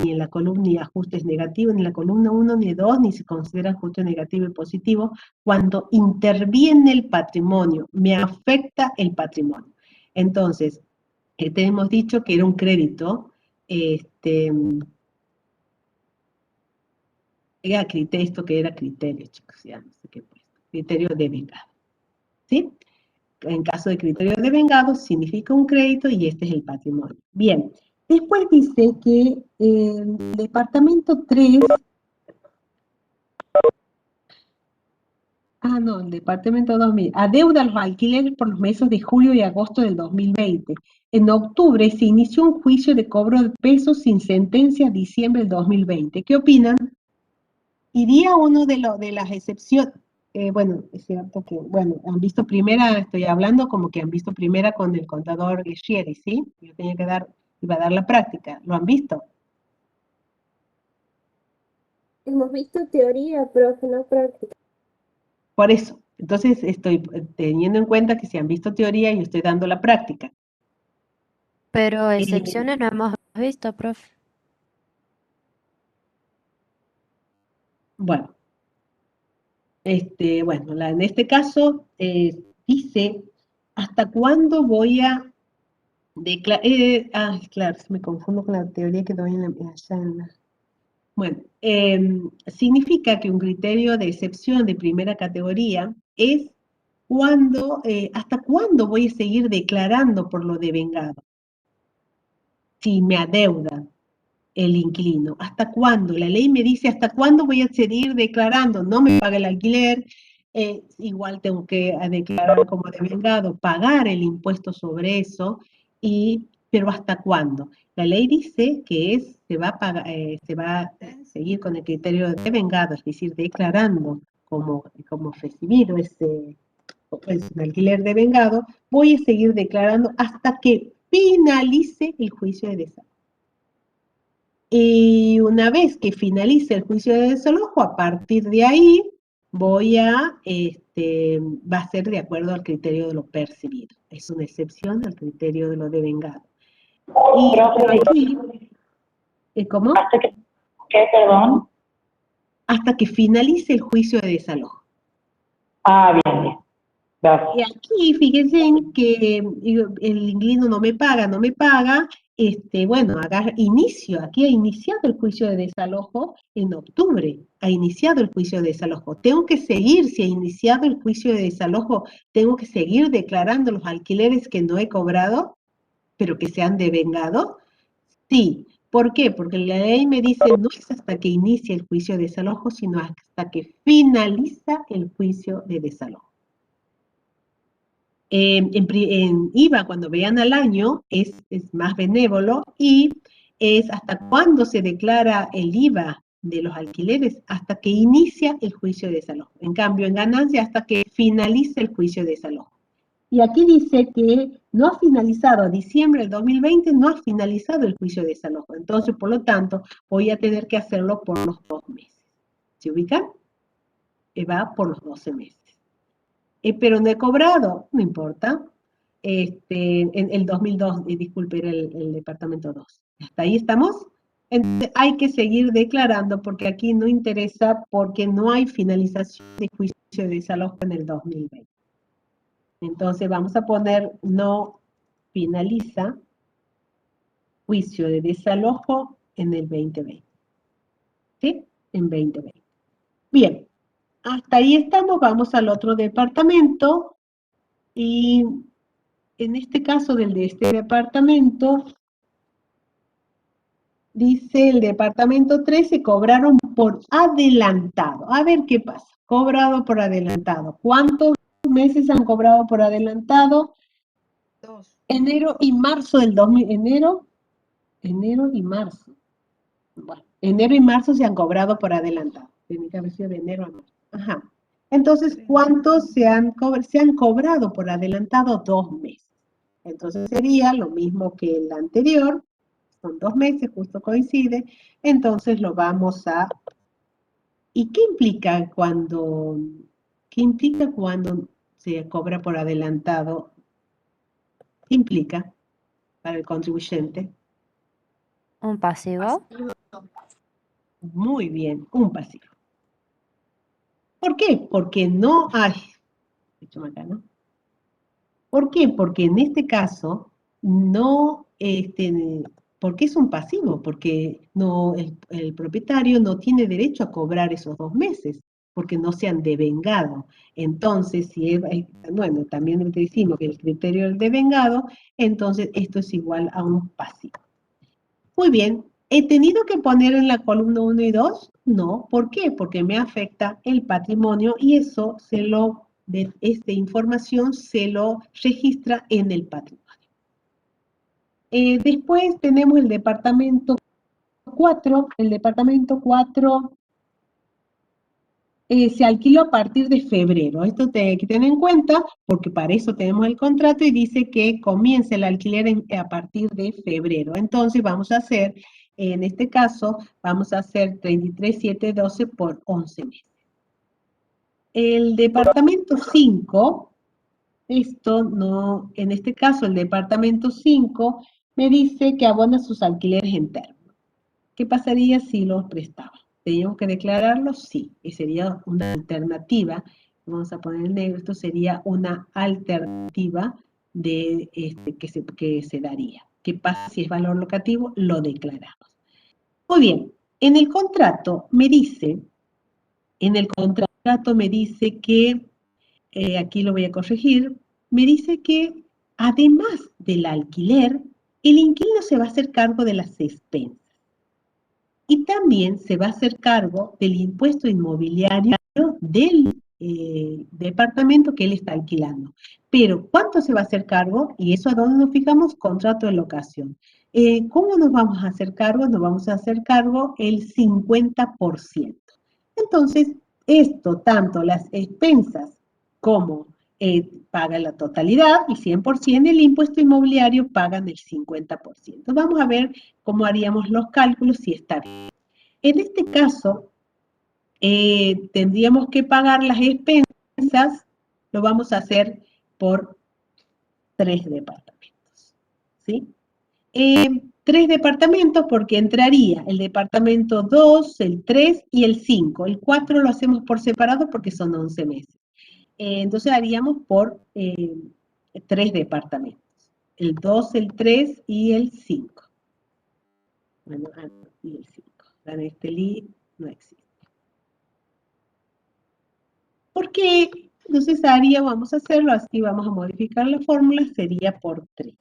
ni en la columna ni ajustes negativos, ni en la columna 1 ni 2, ni se considera ajuste negativo y positivo cuando interviene el patrimonio, me afecta el patrimonio. Entonces, te hemos dicho que era un crédito, Era criterio, esto que era criterio, chicos, ya no sé qué puesto. Criterio de vengado. ¿Sí? En caso de criterio de vengado, significa un crédito y este es el patrimonio. Bien. Después dice que el departamento 3. No, el departamento 2000. Adeuda los alquileres por los meses de julio y agosto del 2020. En octubre se inició un juicio de cobro de pesos sin sentencia diciembre del 2020. ¿Qué opinan? Iría uno de las excepciones. Bueno, es cierto que, bueno, han visto primera, estoy hablando como que han visto primera con el contador Guerrieri, ¿sí? Yo tenía que iba a dar la práctica. ¿Lo han visto? Hemos visto teoría, profe, no práctica. Por eso. Entonces estoy teniendo en cuenta que si han visto teoría, yo estoy dando la práctica. Pero excepciones no hemos visto, profe. Bueno, bueno, en este caso dice hasta cuándo voy a declarar. Claro, me confundo con la teoría que doy allá en la. Bueno, significa que un criterio de excepción de primera categoría es hasta cuándo voy a seguir declarando por lo devengado. Si me adeuda el inquilino. ¿Hasta cuándo? La ley me dice hasta cuándo voy a seguir declarando. No me paga el alquiler, igual tengo que declarar como devengado, pagar el impuesto sobre eso, pero ¿hasta cuándo? La ley dice que se va a seguir con el criterio de devengado, es decir, declarando como recibido un alquiler devengado, voy a seguir declarando hasta que finalice el juicio de desalojo. Y una vez que finalice el juicio de desalojo, a partir de ahí va a ser de acuerdo al criterio de lo percibido. Es una excepción al criterio de lo devengado. Y aquí, ¿cómo? ¿Qué, perdón? Hasta que finalice el juicio de desalojo. Bien. Gracias. Y aquí, fíjense en que el inquilino no me paga, bueno, aquí ha iniciado el juicio de desalojo en octubre, ha iniciado el juicio de desalojo. Tengo que seguir, si ha iniciado el juicio de desalojo, tengo que seguir declarando los alquileres que no he cobrado, pero que se han devengado. Sí. ¿Por qué? Porque la ley me dice no es hasta que inicie el juicio de desalojo, sino hasta que finaliza el juicio de desalojo. En IVA, cuando vean al año, es más benévolo y es hasta cuándo se declara el IVA de los alquileres, hasta que inicia el juicio de desalojo. En cambio, en ganancia, hasta que finalice el juicio de desalojo. Y aquí dice que no ha finalizado, diciembre del 2020 no ha finalizado el juicio de desalojo. Entonces, por lo tanto, voy a tener que hacerlo por los 2 meses. ¿Se ubican? Va por los 12 meses. Pero no he cobrado, no importa. En el 2002, disculpe, era el departamento 2. ¿Hasta ahí estamos? Entonces hay que seguir declarando porque aquí no interesa porque no hay finalización de juicio de desalojo en el 2020. Entonces vamos a poner no finaliza juicio de desalojo en el 2020. ¿Sí? En 2020. Bien. Hasta ahí estamos, vamos al otro departamento y en este caso de este departamento, dice el departamento 13, cobraron por adelantado. A ver qué pasa, cobrado por adelantado. ¿Cuántos meses han cobrado por adelantado? 2. Enero y marzo del 2000, enero y marzo. Bueno, enero y marzo se han cobrado por adelantado. Tiene que haber sido de enero a marzo. Ajá. Entonces, ¿cuántos se han cobrado por adelantado? 2 meses. Entonces sería lo mismo que el anterior, son 2 meses, justo coincide. Entonces lo vamos a. ¿Y qué implica cuando se cobra por adelantado? ¿Qué implica para el contribuyente? ¿Un pasivo? Muy bien, un pasivo. ¿Por qué? Porque no hay. Acá, ¿no? ¿Por qué? Porque en este caso no ¿Por qué es un pasivo? Porque no, el propietario no tiene derecho a cobrar esos 2 meses, porque no se han devengado. Entonces, si bueno, también decimos que el criterio del devengado, entonces esto es igual a un pasivo. Muy bien, ¿he tenido que poner en la columna 1 y 2? No, ¿por qué? Porque me afecta el patrimonio y eso esta información se lo registra en el patrimonio. Después tenemos el departamento 4. El departamento 4 se alquiló a partir de febrero. Esto hay que tener en cuenta porque para eso tenemos el contrato y dice que comienza el alquiler a partir de febrero. Entonces vamos a hacer, en este caso, vamos a hacer 33,712 por 11 meses. El departamento 5, en este caso el departamento 5 me dice que abona sus alquileres en términos. ¿Qué pasaría si los prestaba? ¿Teníamos que declararlo? Sí, y sería una alternativa. Vamos a poner en negro, esto sería una alternativa de, que se daría. ¿Qué pasa si es valor locativo? Lo declaramos. Muy bien, en el contrato me dice que, aquí lo voy a corregir, me dice que además del alquiler, el inquilino se va a hacer cargo de las expensas. Y también se va a hacer cargo del impuesto inmobiliario del departamento que él está alquilando. Pero, ¿cuánto se va a hacer cargo? Y eso, ¿a dónde nos fijamos? Contrato de locación. ¿Cómo nos vamos a hacer cargo? Nos vamos a hacer cargo el 50%. Entonces, esto, tanto las expensas como paga la totalidad, el 100%, el impuesto inmobiliario pagan el 50%. Vamos a ver cómo haríamos los cálculos si está bien. En este caso, tendríamos que pagar las expensas, lo vamos a hacer por 3 departamentos, ¿sí? 3 departamentos porque entraría el departamento 2, el 3 y el 5. El 4 lo hacemos por separado porque son 11 meses. Entonces haríamos por 3 departamentos. El 2, el 3 y el 5. Bueno, y el 5. La Nestlé no existe. ¿Por qué? Entonces vamos a hacerlo así, vamos a modificar la fórmula, sería por 3.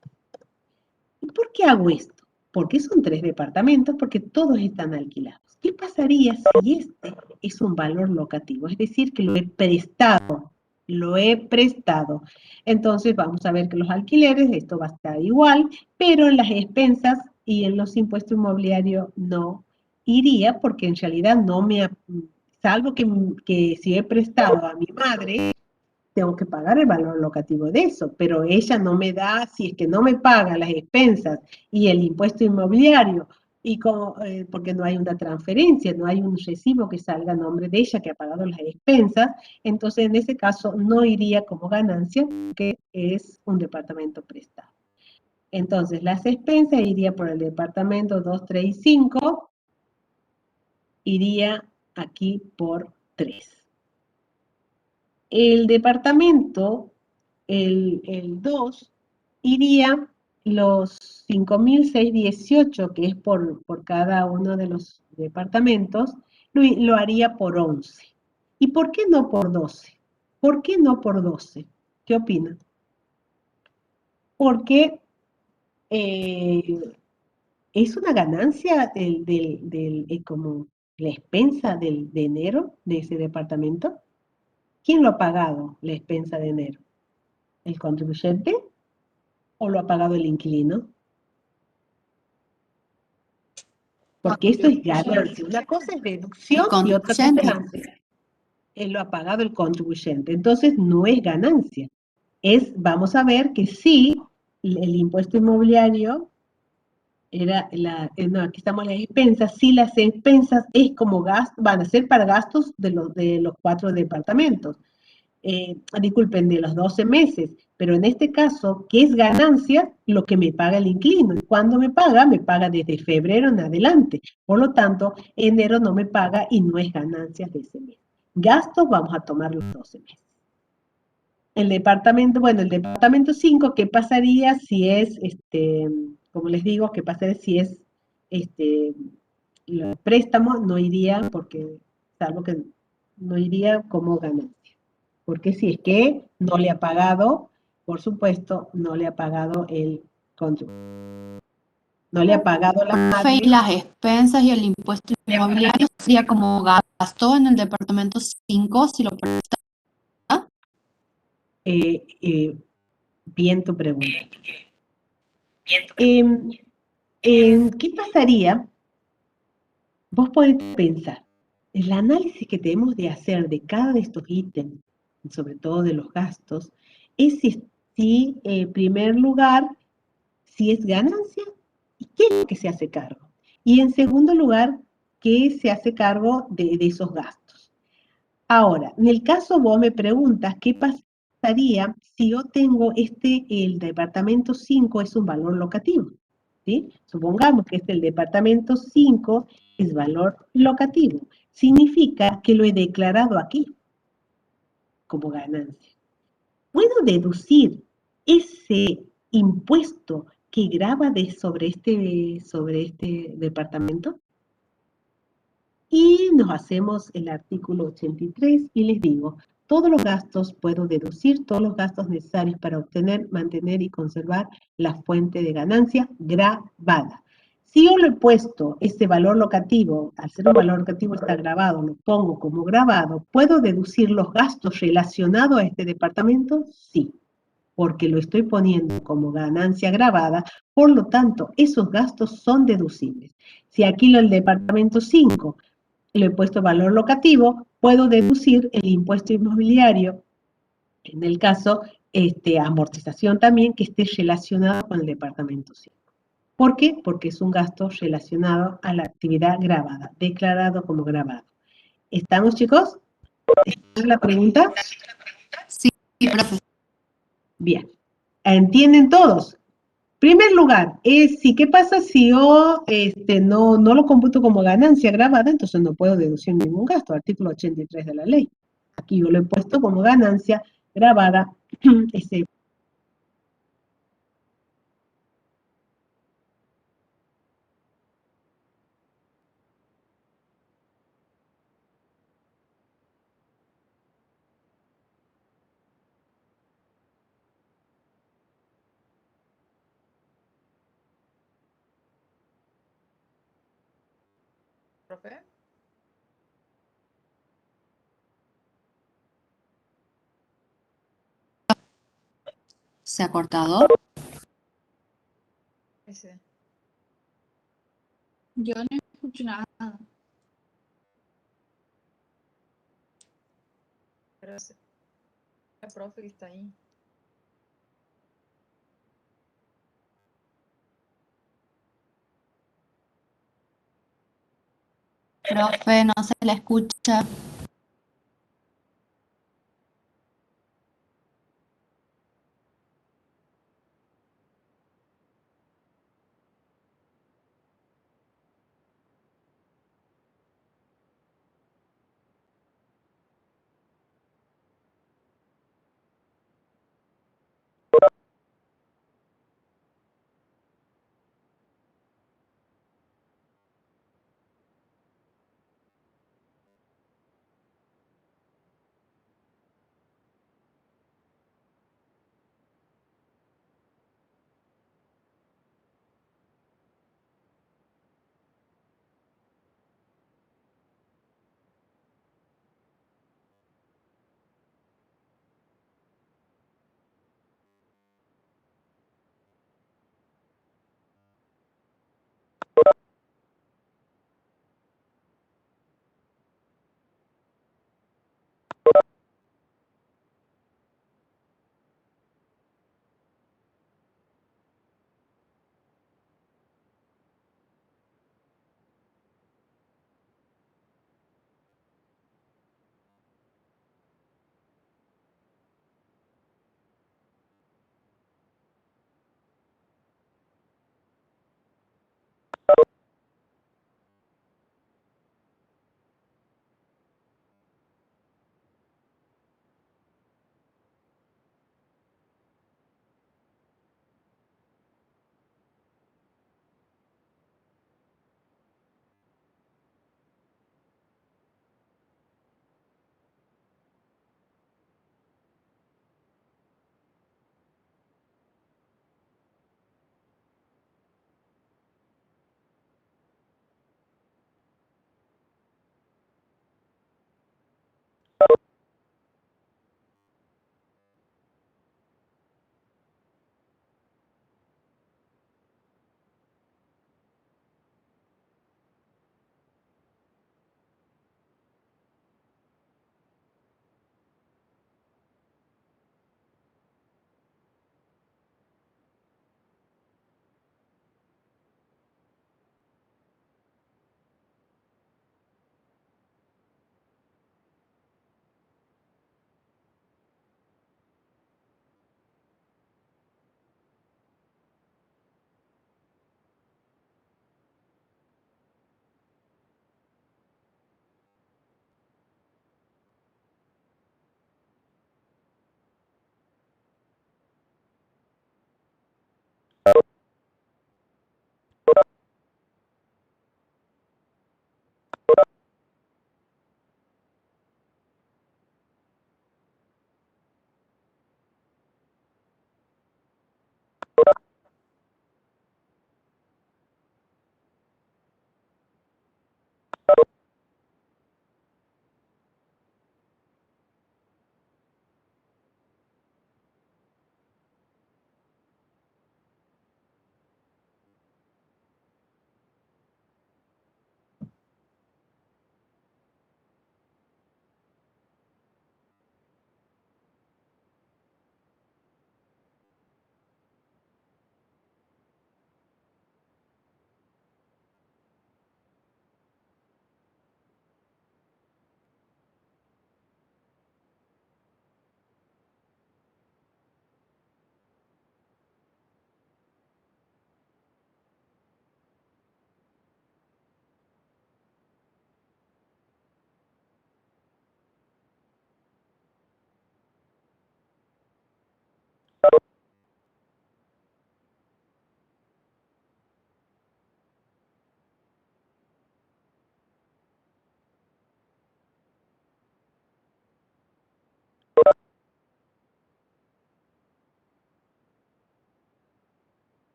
¿Y por qué hago esto? Porque son 3 departamentos, porque todos están alquilados. ¿Qué pasaría si este es un valor locativo? Es decir, que lo he prestado. Entonces vamos a ver que los alquileres, esto va a estar igual, pero en las expensas y en los impuestos inmobiliarios no iría, porque en realidad no salvo que si he prestado a mi madre, tengo que pagar el valor locativo de eso, pero ella no me da, si es que no me paga las expensas y el impuesto inmobiliario, porque no hay una transferencia, no hay un recibo que salga a nombre de ella que ha pagado las expensas, entonces en ese caso no iría como ganancia, porque es un departamento prestado. Entonces las expensas iría por el departamento 2, 3 y 5, iría aquí por 3. El departamento, el 2, iría los 5.618, que es por cada uno de los departamentos, lo haría por 11. ¿Y por qué no por 12? ¿Por qué no por 12? ¿Qué opinan? Porque es una ganancia como la expensa de enero de ese departamento. ¿Quién lo ha pagado la expensa de enero? ¿El contribuyente o lo ha pagado el inquilino? Porque esto es ganancia. Una cosa es deducción y otra cosa es ganancia. Él lo ha pagado el contribuyente. Entonces no es ganancia. Vamos a ver que sí, el impuesto inmobiliario aquí estamos las expensas, sí, las expensas es como van a ser para gastos de los 4 departamentos. Disculpen, de los 12 meses, pero en este caso, ¿qué es ganancia? Lo que me paga el inquilino. ¿Y cuándo me paga? Me paga desde febrero en adelante. Por lo tanto, enero no me paga y no es ganancia de ese mes. Gastos vamos a tomar los 12 meses. El departamento 5, ¿qué pasaría si es como les digo, ¿qué pasa si es los préstamos? No iría porque, salvo que no iría como ganancia. Porque si es que no le ha pagado, por supuesto, no le ha pagado el contributivo. No le ha pagado la Profe, y madre. las expensas y el impuesto inmobiliario sería como gasto en el departamento 5 si lo presta. Bien tu pregunta. ¿Qué pasaría? Vos podés pensar, el análisis que tenemos de hacer de cada de estos ítems, sobre todo de los gastos, es si en primer lugar, si es ganancia y qué es lo que se hace cargo. Y en segundo lugar, qué se hace cargo de esos gastos. Ahora, en el caso vos me preguntas, ¿qué pasaría si yo tengo el departamento 5 es un valor locativo? ¿Sí? Supongamos que el departamento 5 es valor locativo. Significa que lo he declarado aquí como ganancia. ¿Puedo deducir ese impuesto que grava sobre este departamento? Y nos hacemos el artículo 83 y les digo, todos los gastos, puedo deducir todos los gastos necesarios para obtener, mantener y conservar la fuente de ganancia grabada. Si yo le he puesto ese valor locativo, al ser un valor locativo está grabado, lo pongo como grabado, ¿puedo deducir los gastos relacionados a este departamento? Sí, porque lo estoy poniendo como ganancia grabada, por lo tanto, esos gastos son deducibles. Si aquí el departamento 5 le he puesto valor locativo, puedo deducir el impuesto inmobiliario, en el caso, amortización también, que esté relacionado con el departamento 5. ¿Por qué? Porque es un gasto relacionado a la actividad grabada, declarado como grabado. ¿Estamos, chicos? ¿Esta es la pregunta? Sí, profe. Bien. ¿Entienden todos? Primer lugar, ¿qué pasa si yo no lo computo como ganancia grabada? Entonces no puedo deducir ningún gasto, artículo 83 de la ley. Aquí yo lo he puesto como ganancia grabada. ¿Profe? ¿Se ha cortado? Ese. Yo no escucho nada. Pero ese. El profe que está ahí. Profe, no se le escucha.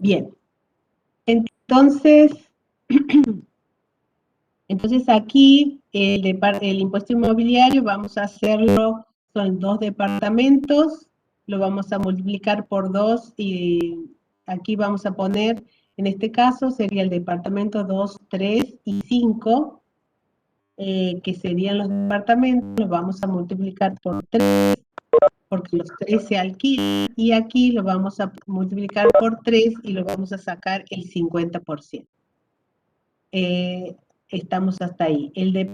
Bien, entonces, aquí el impuesto inmobiliario vamos a hacerlo, son 2 departamentos, lo vamos a multiplicar por 2 y aquí vamos a poner, en este caso sería el departamento 2, 3 y 5, que serían los departamentos, los vamos a multiplicar por 3, porque los 3 se alquilan, y aquí lo vamos a multiplicar por 3 y lo vamos a sacar el 50%. Estamos hasta ahí. El de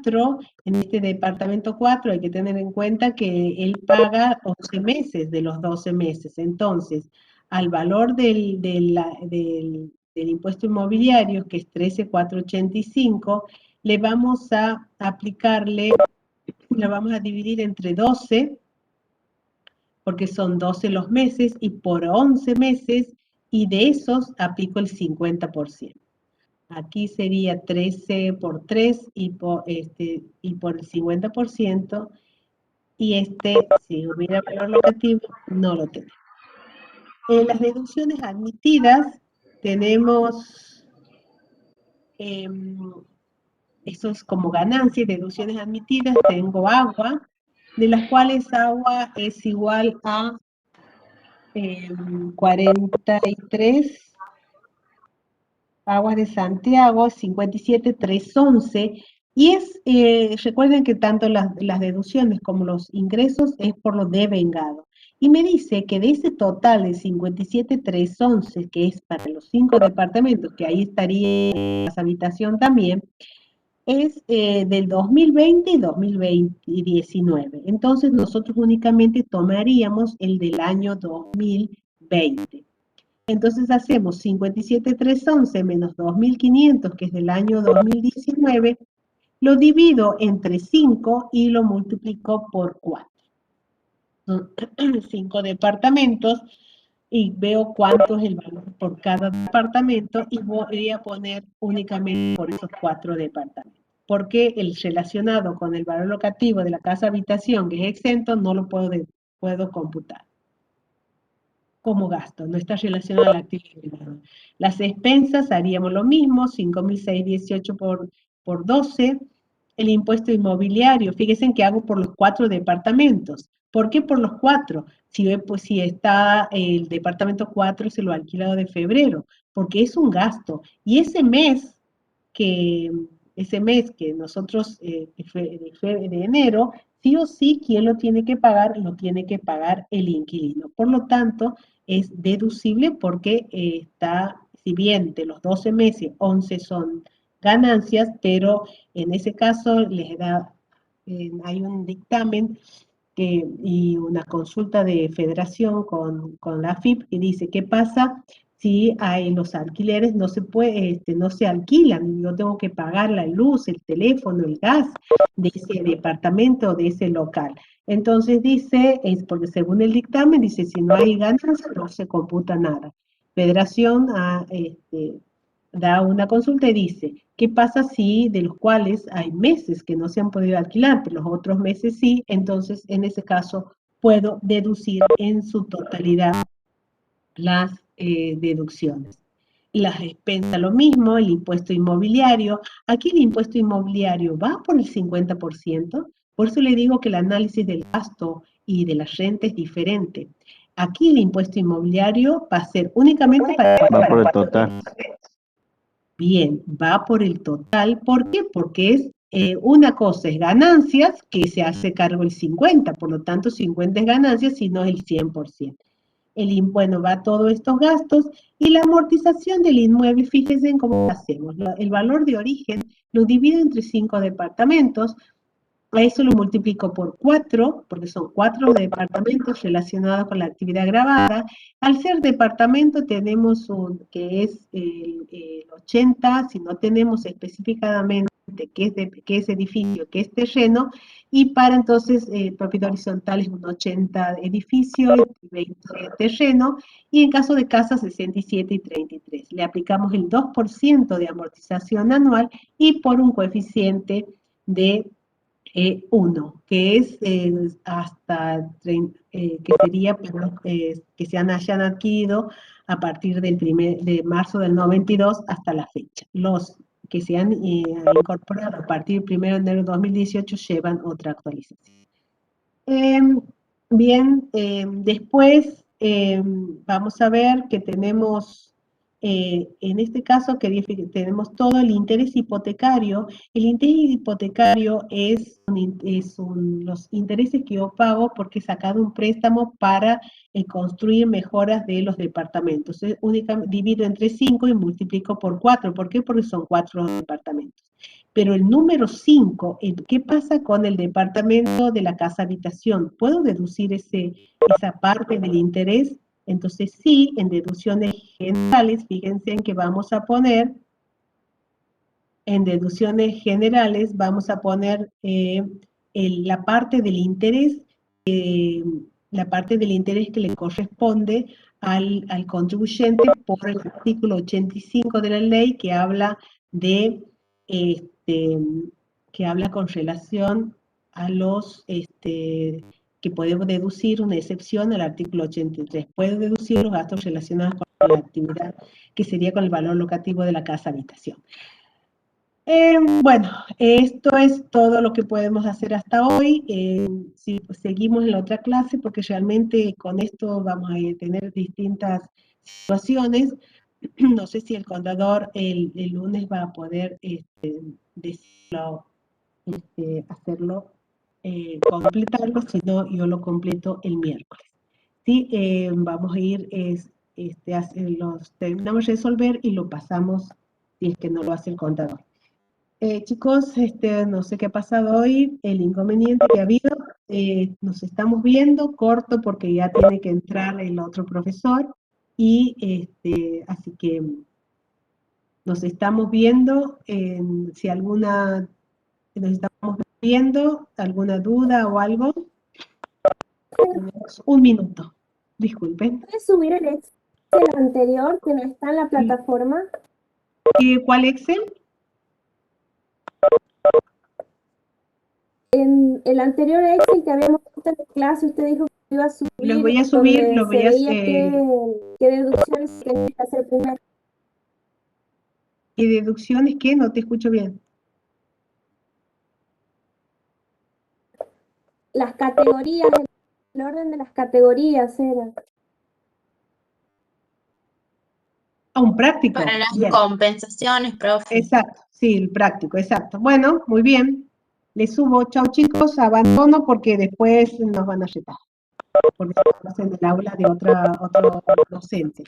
4, en este departamento 4 hay que tener en cuenta que él paga 11 meses de los 12 meses. Entonces, al valor del impuesto inmobiliario, que es 13,485, le vamos a aplicarle, lo vamos a dividir entre 12, porque son 12 los meses, y por 11 meses, y de esos aplico el 50%. Aquí sería 13 por 3 y por el 50%, y si hubiera valor locativo, no lo tenemos. En las deducciones admitidas tenemos, eso es como ganancia y deducciones admitidas, tengo agua, de las cuales agua es igual a 43, Aguas de Santiago, 57,311, y recuerden que tanto las deducciones como los ingresos es por lo devengado. Y me dice que de ese total de 57,311, que es para los 5 departamentos, que ahí estaría la habitación también, es del 2020 y 2019. Entonces nosotros únicamente tomaríamos el del año 2020. Entonces hacemos 57,311 menos 2.500, que es del año 2019, lo divido entre 5 y lo multiplico por 4. Son 5 departamentos y veo cuánto es el valor por cada departamento, y voy a poner únicamente por esos 4 departamentos. Porque el relacionado con el valor locativo de la casa habitación, que es exento, no lo puedo computar como gasto, no está relacionado a la actividad. Las expensas haríamos lo mismo, 5.618 por 12. El impuesto inmobiliario, fíjense que hago por los 4 departamentos. ¿Por qué por los 4? Si está el departamento 4, se lo ha alquilado de febrero, porque es un gasto. Y ese mes que nosotros, de enero, sí o sí, ¿quién lo tiene que pagar? Lo tiene que pagar el inquilino. Por lo tanto, es deducible porque está, si bien de los 12 meses, 11 son ganancias, pero en ese caso hay un dictamen y una consulta de federación con la AFIP, que dice, ¿qué pasa si los alquileres no se alquilan? Yo tengo que pagar la luz, el teléfono, el gas de ese departamento o de ese local. Entonces dice, porque según el dictamen, dice, si no hay ganancia, no se computa nada. Federación da una consulta y dice, ¿qué pasa si de los cuales hay meses que no se han podido alquilar, pero los otros meses sí? Entonces, en ese caso, puedo deducir en su totalidad las deducciones. Las expensas, lo mismo, el impuesto inmobiliario. Aquí el impuesto inmobiliario va por el 50%, por eso le digo que el análisis del gasto y de la renta es diferente. Aquí el impuesto inmobiliario va a ser únicamente para... Va por el total. Bien, va por el total. ¿Por qué? Porque es una cosa es ganancias, que se hace cargo el 50%, por lo tanto 50 es ganancias, si no es el 100%. Bueno, va todos estos gastos, y la amortización del inmueble, fíjense en cómo hacemos. El valor de origen lo divido entre 5 departamentos, a eso lo multiplico por 4, porque son 4 departamentos relacionados con la actividad gravada. Al ser departamento tenemos que es el 80, si no tenemos específicamente qué es edificio, qué es terreno, y para entonces propiedad horizontal es un 80 edificio y 20 terreno, y en caso de casa 67 y 33. Le aplicamos el 2% de amortización anual y por un coeficiente de 1, que es hasta que sería que hayan adquirido a partir de marzo del 92 hasta la fecha. Los que se han incorporado a partir del 1 de enero de 2018 llevan otra actualización. Bien, después vamos a ver que tenemos, en este caso, tenemos todo el interés hipotecario. El interés hipotecario es los intereses que yo pago porque he sacado un préstamo para construir mejoras de los departamentos. Únicamente divido entre 5 y multiplico por 4. ¿Por qué? Porque son 4 departamentos. Pero el número 5, ¿qué pasa con el departamento de la casa habitación? ¿Puedo deducir esa parte del interés? Entonces sí, en deducciones generales, fíjense en que vamos a poner, en deducciones generales vamos a poner la parte del interés, que le corresponde al contribuyente por el artículo 85 de la ley que habla de que habla con relación a los que podemos deducir una excepción al artículo 83. Puedo deducir los gastos relacionados con la actividad que sería con el valor locativo de la casa habitación. Bueno, esto es todo lo que podemos hacer hasta hoy. Si seguimos en la otra clase, porque realmente con esto vamos a tener distintas situaciones. No sé si el contador el lunes va a poder hacerlo, completarlo, si no, yo lo completo el miércoles. ¿Sí? Vamos a ir, los terminamos de resolver y lo pasamos si es que no lo hace el contador. Chicos, no sé qué ha pasado hoy, el inconveniente que ha habido, nos estamos viendo, corto porque ya tiene que entrar el otro profesor, y así que nos estamos viendo, si nos estamos viendo, alguna duda o algo. Tenemos un minuto, disculpen. ¿Puedes subir el Excel anterior que no está en la plataforma? ¿Cuál Excel? En el anterior Excel que habíamos visto en la clase, usted dijo que iba a subir. Los voy a subir, los voy a ¿Qué deducciones tenía que hacer primero? ¿Y deducciones qué? No te escucho bien. Las categorías, el orden de las categorías era. Un práctico. Para las Bien. compensaciones, profe. Exacto, sí, el práctico, exacto. Bueno, muy bien. Les subo, chao chicos, abandono porque después nos van a retar. Porque estamos en el aula de otro docente.